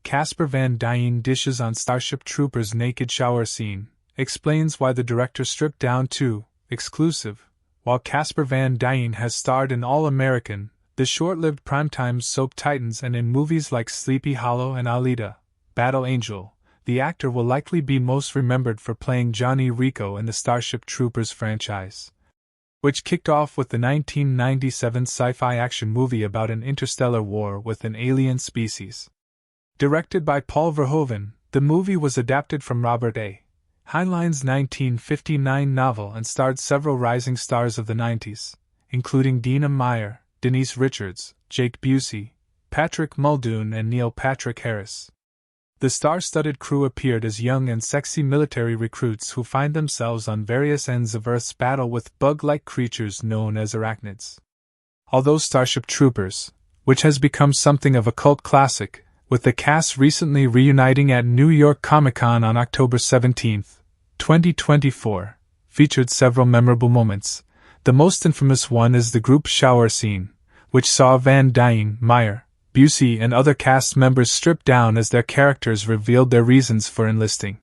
Casper Van Dien dishes on Starship Troopers' naked shower scene, explains why the director stripped down to exclusive. While Casper Van Dien has starred in All American, the short-lived primetime soap Titans, and in movies like Sleepy Hollow and Alita, Battle Angel, the actor will likely be most remembered for playing Johnny Rico in the Starship Troopers franchise, which kicked off with the 1997 sci-fi action movie about an interstellar war with an alien species. Directed by Paul Verhoeven, the movie was adapted from Robert A. Heinlein's 1959 novel and starred several rising stars of the 90s, including Dina Meyer, Denise Richards, Jake Busey, Patrick Muldoon, and Neil Patrick Harris. The star-studded crew appeared as young and sexy military recruits who find themselves on various ends of Earth's battle with bug-like creatures known as Arachnids. Although Starship Troopers, which has become something of a cult classic, with the cast recently reuniting at New York Comic-Con on October 17, 2024, featured several memorable moments. The most infamous one is the group shower scene, which saw Van Dien, Meyer, Busey, and other cast members stripped down as their characters revealed their reasons for enlisting.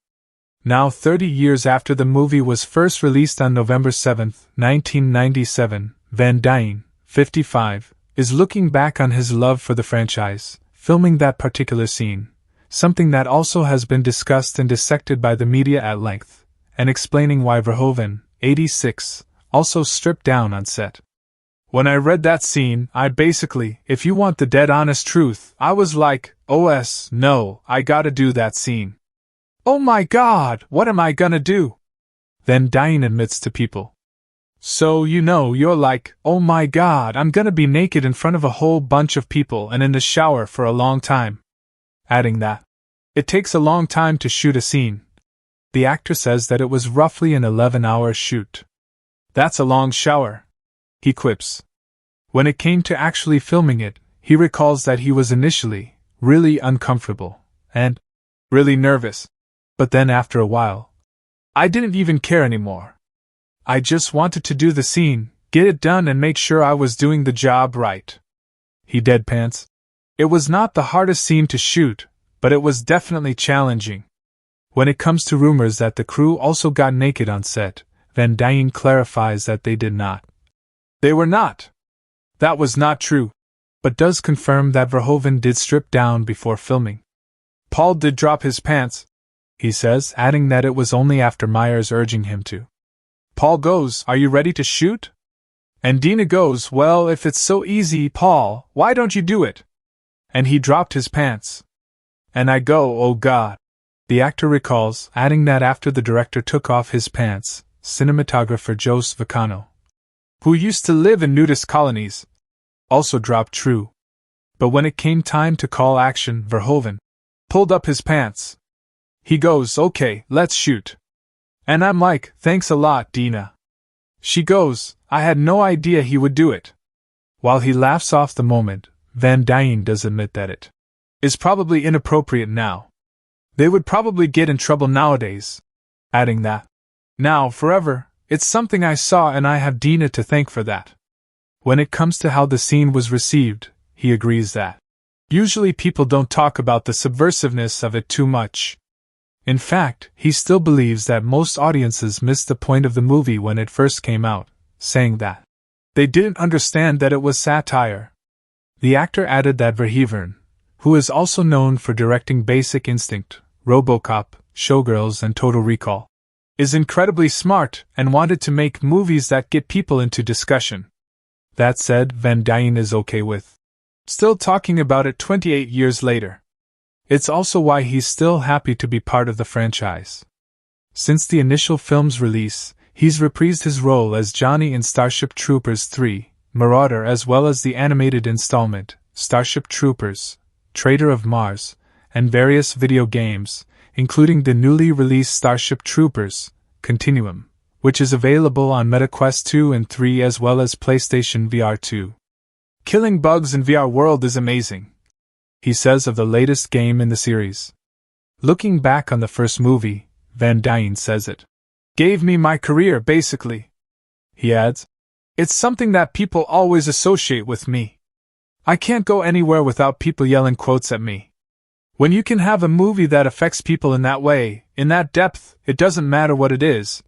Now 30 years after the movie was first released on November 7, 1997, Van Dien, 55, is looking back on his love for the franchise, filming that particular scene, something that also has been discussed and dissected by the media at length, and explaining why Verhoeven, 86, also stripped down on set. When I read that scene, I basically, if you want the dead honest truth, I was like, no, I gotta do that scene. Oh my god, what am I gonna do? Then Dien admits to people. So you're like, oh my god, I'm gonna be naked in front of a whole bunch of people and in the shower for a long time. Adding that it takes a long time to shoot a scene. The actor says that it was roughly an 11-hour shoot. That's a long shower, he quips. When it came to actually filming it, he recalls that he was initially really uncomfortable and really nervous. But then after a while, I didn't even care anymore. I just wanted to do the scene, get it done, and make sure I was doing the job right. He deadpans. It was not the hardest scene to shoot, but it was definitely challenging. When it comes to rumors that the crew also got naked on set, Van Dien clarifies that they did not. They were not. That was not true, but does confirm that Verhoeven did strip down before filming. Paul did drop his pants, he says, adding that it was only after Meyer's urging him to. Paul goes, "Are you ready to shoot?" And Dina goes, "Well, if it's so easy, Paul, why don't you do it?" And he dropped his pants. And I go, "Oh God." The actor recalls, adding that after the director took off his pants, cinematographer Jose Vacano, who used to live in nudist colonies, also dropped true. But when it came time to call action, Verhoeven pulled up his pants. He goes, "Okay, let's shoot." And I'm like, "Thanks a lot, Dina." She goes, "I had no idea he would do it." While he laughs off the moment, Van Dien does admit that it is probably inappropriate now. They would probably get in trouble nowadays, adding that, "Now, forever, it's something I saw and I have Dina to thank for that." When it comes to how the scene was received, he agrees that usually people don't talk about the subversiveness of it too much. In fact, he still believes that most audiences missed the point of the movie when it first came out, saying that they didn't understand that it was satire. The actor added that Verhoeven, who is also known for directing Basic Instinct, RoboCop, Showgirls, and Total Recall, is incredibly smart and wanted to make movies that get people into discussion. That said, Van Dien is okay with still talking about it 28 years later. It's also why he's still happy to be part of the franchise. Since the initial film's release, he's reprised his role as Johnny in Starship Troopers 3, Marauder, as well as the animated installment, Starship Troopers, Traitor of Mars, and various video games, including the newly released Starship Troopers Continuum, which is available on MetaQuest 2 and 3 as well as PlayStation VR 2. "Killing bugs in VR world is amazing," he says of the latest game in the series. Looking back on the first movie, Van Dien says it gave me my career, basically. He adds, "It's something that people always associate with me. I can't go anywhere without people yelling quotes at me." When you can have a movie that affects people in that way, in that depth, it doesn't matter what it is.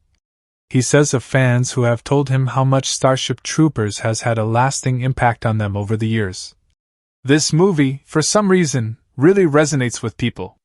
He says of fans who have told him how much Starship Troopers has had a lasting impact on them over the years. This movie, for some reason, really resonates with people.